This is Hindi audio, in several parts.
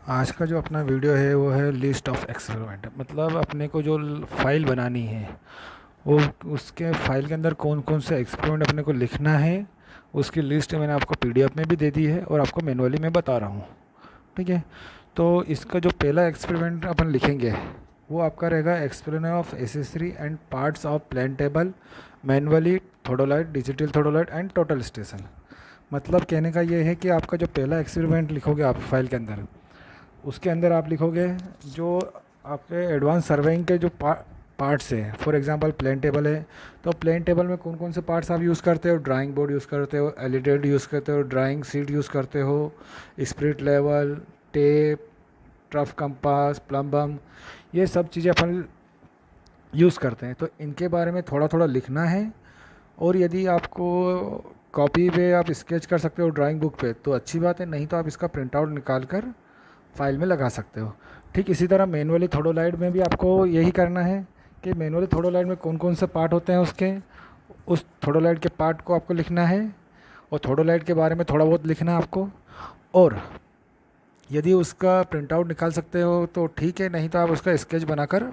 आज का जो अपना वीडियो है वो है लिस्ट ऑफ एक्सपेरिमेंट। मतलब अपने को जो फाइल बनानी है वो उसके फाइल के अंदर कौन कौन से एक्सपेरिमेंट अपने को लिखना है उसकी लिस्ट मैंने आपको पीडीएफ में भी दे दी है और आपको मैनुअली मैं बता रहा हूँ। ठीक है। तो इसका जो पहला एक्सपेरिमेंट अपन लिखेंगे वो आपका रहेगा experiment of accessory and parts of plan table manually theodolite digital theodolite and total station. मतलब कहने का ये है कि आपका जो पहला एक्सपेरिमेंट लिखोगे आप फाइल के अंदर, उसके अंदर आप लिखोगे जो आपके एडवांस सर्वेइंग के जो पार्ट्स है। फॉर एग्जांपल प्लेन टेबल है तो प्लेन टेबल में कौन कौन से पार्ट्स आप यूज़ करते हो? ड्राइंग बोर्ड यूज़ करते हो, एलिडेड यूज़ करते हो, ड्राइंग सीट यूज़ करते हो, spirit level, tape, trough compass, plumb bob, ये सब चीज़ें अपन यूज़ करते हैं। तो इनके बारे में थोड़ा थोड़ा लिखना है। और यदि आपको कॉपी पे आप स्केच कर सकते हो ड्राइंग बुक पे तो अच्छी बात है, नहीं तो आप इसका प्रिंट आउट निकाल कर फाइल में लगा सकते हो। ठीक इसी तरह मैनुअली थोडोलाइट में भी आपको यही करना है कि मैनुअली थोडोलाइट में कौन कौन से पार्ट होते हैं उसके, उस थोडोलाइट के पार्ट को आपको लिखना है और थोडोलाइट के बारे में थोड़ा बहुत लिखना है आपको। और यदि उसका प्रिंट आउट निकाल सकते हो तो ठीक है, नहीं तो आप उसका स्केच बनाकर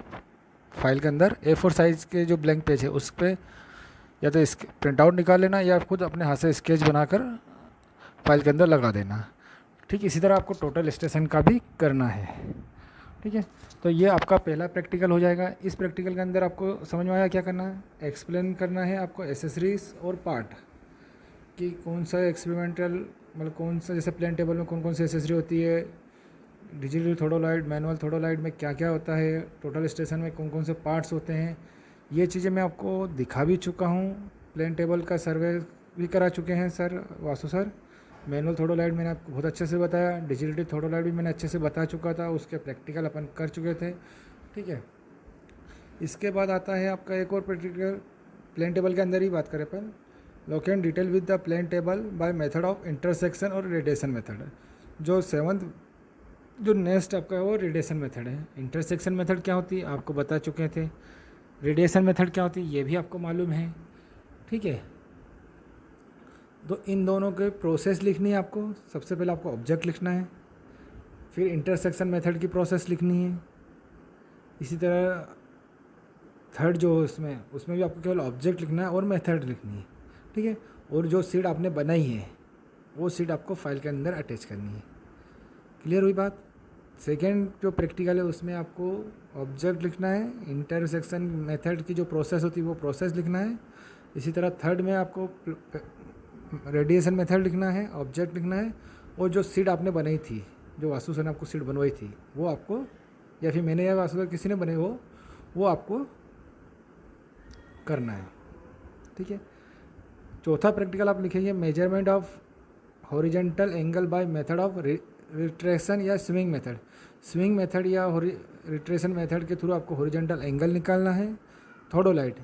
फाइल के अंदर A4 साइज़ के जो ब्लैंक पेज है उस पर या तो इसके प्रिंट आउट निकाल लेना या खुद अपने हाथ से स्केच बनाकर फाइल के अंदर लगा देना। ठीक इसी तरह आपको टोटल स्टेशन का भी करना है। ठीक है। तो ये आपका पहला प्रैक्टिकल हो जाएगा। इस प्रैक्टिकल के अंदर आपको समझ में आया क्या करना है? एक्सप्लेन करना है आपको एसेसरीज और पार्ट कि कौन सा एक्सपेरिमेंटल, मतलब कौन सा, जैसे प्लेन टेबल में कौन कौन सी एसेसरी होती है, डिजिटल थोडोलाइट मैनुअल थोडोलाइट में क्या क्या होता है, टोटल स्टेशन में कौन कौन से पार्ट्स होते हैं। ये चीज़ें मैं आपको दिखा भी चुका हूँ। प्लेन टेबल का सर्वे भी करा चुके हैं सर वासु सर। मैनुअल थोडोलाइट मैंने आपको बहुत अच्छे से बताया, डिजिटल थोडोलाइट भी मैंने अच्छे से बता चुका था, उसके प्रैक्टिकल अपन कर चुके थे। ठीक है। इसके बाद आता है आपका एक और प्रैक्टिकल, प्लेन टेबल के अंदर ही बात करें अपन, locate detail with the plane table by method of intersection और रेडिएशन मेथड। जो सेवंथ जो नेक्स्ट आपका है वो रेडिएशन मेथड है। इंटरसेक्शन मेथड क्या होती है आपको बता चुके थे, रेडिएशन मेथड क्या होती है ये भी आपको मालूम है। ठीक है। तो इन दोनों के प्रोसेस लिखनी है आपको। सबसे पहले आपको ऑब्जेक्ट लिखना है, फिर इंटरसेक्शन मेथड की प्रोसेस लिखनी है। इसी तरह थर्ड जो है उसमें भी आपको केवल ऑब्जेक्ट लिखना है और मेथड लिखनी है। ठीक है। और जो सीट आपने बनाई है वो सीट आपको फाइल के अंदर अटैच करनी है। क्लियर हुई बात? सेकेंड जो प्रैक्टिकल है उसमें आपको ऑब्जेक्ट लिखना है, इंटरसेक्शन मेथड की जो प्रोसेस होती है वो प्रोसेस लिखना है। इसी तरह थर्ड में आपको रेडिएशन मेथड लिखना है, ऑब्जेक्ट लिखना है, और जो सीट आपने बनाई थी, जो वासु सर ने आपको सीट बनवाई थी वो आपको, या फिर मैंने या वासु सर किसी ने बनाई हो, वो आपको करना है। ठीक है। चौथा प्रैक्टिकल आप लिखेंगे measurement of horizontal angle by method of retraction या स्विंग मेथड। स्विंग मेथड या रिट्रेक्शन मेथड के थ्रू आपको हॉरिजेंटल एंगल निकालना है। थोडोलाइट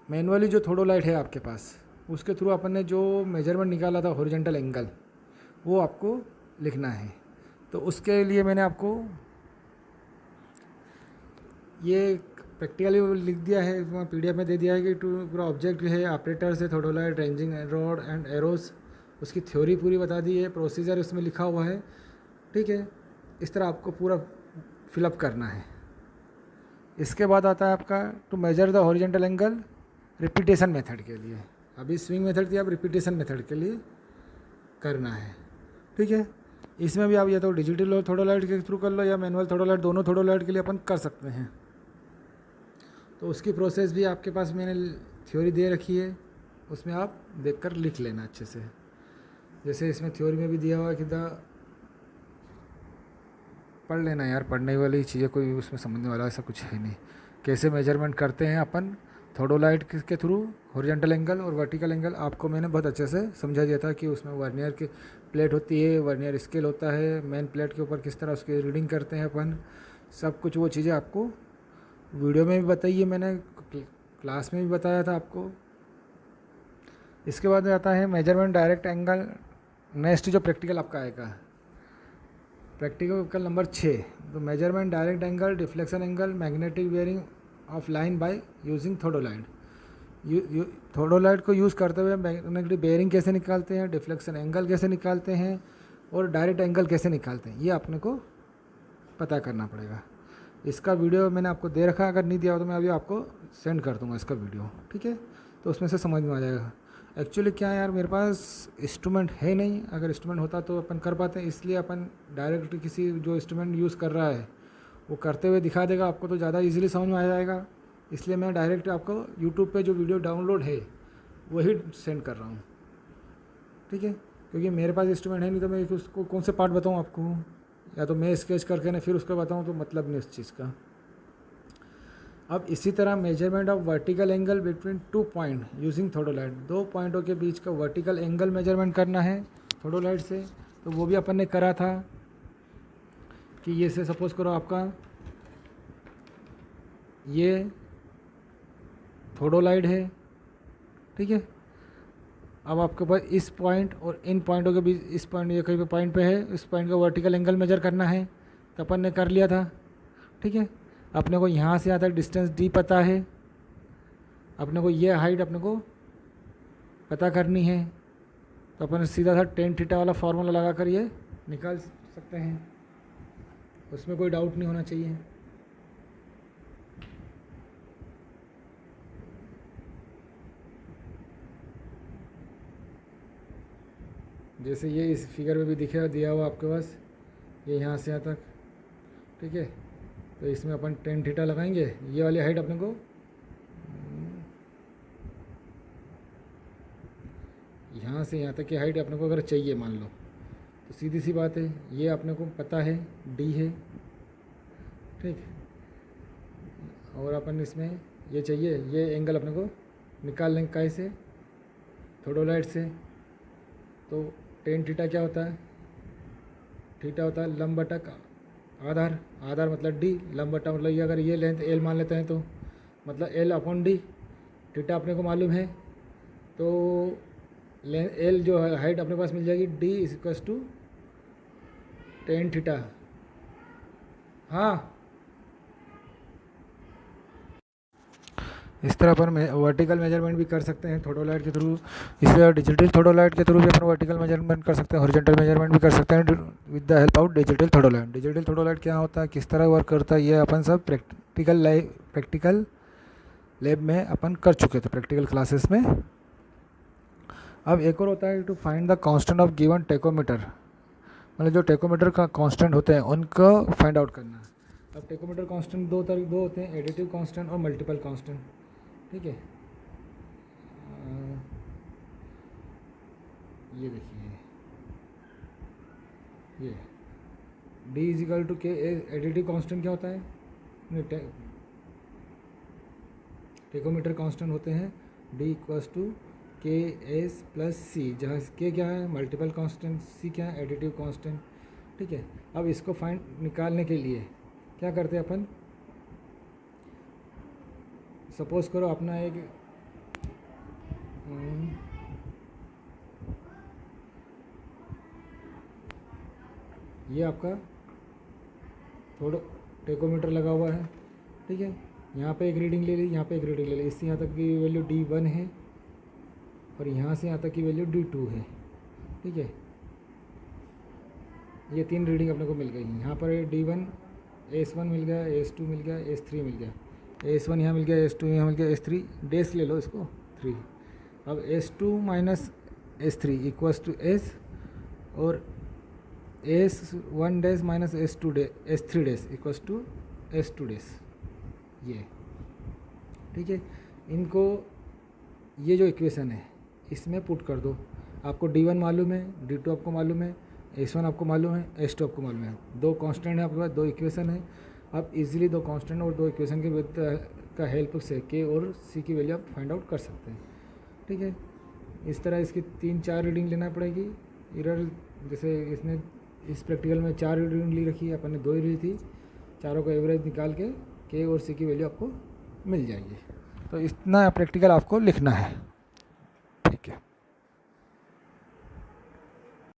मैनुअली जो थोडोलाइट है आपके पास उसके थ्रू अपन ने जो मेजरमेंट निकाला था हॉरिजेंटल एंगल वो आपको लिखना है। तो उसके लिए मैंने आपको ये प्रैक्टिकली लिख दिया है, पीडीएफ में दे दिया है कि पूरा ऑब्जेक्ट है, ऑपरेटर से थोडोलाइट, रेंजिंग रॉड एंड एरोस, उसकी थ्योरी पूरी बता दी है, प्रोसीजर उसमें लिखा हुआ है। ठीक है। इस तरह आपको पूरा फिलअप करना है। इसके बाद आता है आपका to measure the horizontal angle repetition method के लिए। अभी स्विंग मेथड थी, अब रिपीटेशन मेथड के लिए करना है। ठीक है। इसमें भी आप या तो डिजिटल थोडोलाइट के थ्रू कर लो या मैनुअल थोडोलाइट, दोनों थोडोलाइट के लिए अपन कर सकते हैं। तो उसकी प्रोसेस भी आपके पास मैंने थ्योरी दे रखी है, उसमें आप देखकर लिख लेना अच्छे से। जैसे इसमें थ्योरी में भी दिया हुआ है कि पढ़ लेना यार, पढ़ने वाली चीज़ें कोई उसमें समझने वाला ऐसा कुछ है नहीं। कैसे मेजरमेंट करते हैं अपन थोडोलाइट के थ्रू, हॉरिजॉन्टल एंगल और वर्टिकल एंगल आपको मैंने बहुत अच्छे से समझा दिया था कि उसमें वर्नियर की प्लेट होती है, वर्नियर स्केल होता है, मेन प्लेट के ऊपर किस तरह उसकी रीडिंग करते हैं अपन, सब कुछ वो चीज़ें आपको वीडियो में भी बताई है मैंने, क्लास में भी बताया था आपको। इसके बाद आता है मेजरमेंट डायरेक्ट एंगल। नेक्स्ट जो प्रैक्टिकल आपका आएगा प्रैक्टिकल नंबर 6, तो measurement direct angle, deflection angle, magnetic bearing of line by using theodolite. Theodolite को यूज़ करते हुए मैग्नेटिक बेयरिंग कैसे निकालते हैं, डिफ्लेक्शन एंगल कैसे निकालते हैं और डायरेक्ट एंगल कैसे निकालते हैं, ये अपने को पता करना पड़ेगा। इसका वीडियो मैंने आपको दे रखा है, अगर नहीं दिया हो तो मैं अभी आपको सेंड कर दूँगा इसका वीडियो, ठीक है। तो उसमें से समझ में आ जाएगा। एक्चुअली क्या है यार, मेरे पास इंस्ट्रूमेंट है नहीं, अगर इंस्ट्रूमेंट होता तो अपन कर पाते हैं, इसलिए अपन डायरेक्ट किसी जो इंस्ट्रूमेंट यूज़ कर रहा है वो करते हुए दिखा देगा आपको, तो ज़्यादा इजीली समझ में आ जाएगा। इसलिए मैं डायरेक्ट आपको यूट्यूब पे जो वीडियो डाउनलोड है वही सेंड कर रहा हूँ, ठीक है। क्योंकि मेरे पास इंस्ट्रूमेंट है नहीं तो मैं उसको कौन से पार्ट बताऊँ आपको, या तो मैं स्केच करके ना फिर उसको बताऊँ, तो मतलब नहीं उस चीज़ का। अब इसी तरह measurement of vertical angle between 2 point using theodolite, 2 पॉइंटों के बीच का वर्टिकल एंगल मेजरमेंट करना है थोडोलाइट से। तो वो भी अपन ने करा था कि ये से सपोज़ करो आपका ये थोडोलाइट है, ठीक है। अब आपके पास इस पॉइंट और इन पॉइंटों के बीच, इस पॉइंट ये कहीं पे पॉइंट पे है, इस पॉइंट का वर्टिकल एंगल मेजर करना है, तो अपन ने कर लिया था, ठीक है। अपने को यहाँ से यहाँ तक डिस्टेंस डी पता है, अपने को ये हाइट अपने को पता करनी है, तो अपन सीधा सा टेन थीटा वाला फार्मूला लगा कर ये निकाल सकते हैं, उसमें कोई डाउट नहीं होना चाहिए। जैसे ये इस फिगर में भी दिया हुआ आपके पास, ये यहाँ से यहाँ तक, ठीक है। तो इसमें अपन टेन थीटा लगाएंगे, ये वाली हाइट अपने को यहाँ से यहाँ तक की हाइट अपने को अगर चाहिए मान लो, तो सीधी सी बात है ये अपने को पता है डी है, ठीक। और अपन इसमें ये चाहिए, ये एंगल अपने को निकाल लेंगे कैसे, थोडोलाइट से। तो टेन थीटा क्या होता है, थीटा होता है लंब बटा आधार, आधार मतलब डी, लंब बटा मतलब ये, अगर ये लेंथ एल मान लेते हैं तो मतलब एल अपॉन डी, थीटा अपने को मालूम है, तो एल जो है हाइट अपने पास मिल जाएगी d equals to ten theta. हाँ, इस तरह अपन वर्टिकल मेजरमेंट भी कर सकते हैं थोडोलाइट के थ्रू। इसी तरह डिजिटल थोडोलाइट के थ्रू भी अपन वर्टिकल मेजरमेंट कर सकते हैं, हॉरिजॉन्टल मेजरमेंट भी कर सकते हैं with the help of digital theodolite. Digital theodolite क्या होता है, किस तरह वर्क करता है, ये अपन सब प्रैक्टिकल लैब में अपन कर चुके थे, प्रैक्टिकल क्लासेस में। अब एक और होता है to find the constant of given tachometer, मतलब जो टेकोमीटर का कांस्टेंट होते हैं उनको फाइंड आउट करना। अब टेकोमीटर कांस्टेंट दो होते हैं, एडिटिव कांस्टेंट और मल्टीपल कांस्टेंट, ठीक है। ये देखिए, ये d इजिकल टू के, एडिटिव कांस्टेंट क्या होता है, टेकोमीटर कांस्टेंट होते हैं d इक्वल्स टू के एस प्लस सी, जहाँ के क्या है मल्टीपल कांस्टेंट, सी क्या है एडिटिव कांस्टेंट, ठीक है। अब इसको फाइंड निकालने के लिए क्या करते हैं अपन, सपोज करो अपना एक ये आपका थोड़ा टेकोमीटर लगा हुआ है, ठीक है। यहाँ पे एक रीडिंग ले ली, यहाँ पे एक रीडिंग ले ली, इससे यहाँ तक की वैल्यू D1 है और यहाँ से यहाँ तक की वैल्यू D2 है, ठीक है। ये 3 रीडिंग अपने को मिल गई। यहाँ पर D1 S1 मिल गया, S2 मिल गया, S3 मिल गया, S1 यहाँ मिल गया, S2 यहाँ मिल गया, S3 डेस ले लो इसको 3। अब S2 minus S3 equals to S, और S1 dash minus S3 dash equals to S2 dash, ये ठीक है। इनको ये जो इक्वेशन है इसमें पुट कर दो, आपको D1 मालूम है, D2 आपको मालूम है, S1 आपको मालूम है, S2 आपको मालूम है, 2 कांस्टेंट है आपके पास, 2 इक्वेशन है। आप इजीली 2 कांस्टेंट और 2 इक्वेशन के का हेल्प से के और सी की वैल्यू आप फाइंड आउट कर सकते हैं, ठीक है। इस तरह इसकी 3-4 रीडिंग लेना पड़ेगी। इरर जैसे इसने इस प्रैक्टिकल में 4 रीडिंग ली रखी है, अपन ने 2 ही ली थी, चारों का एवरेज निकाल के और सी की वैल्यू आपको मिल जाएगी। तो इतना प्रैक्टिकल आपको लिखना है।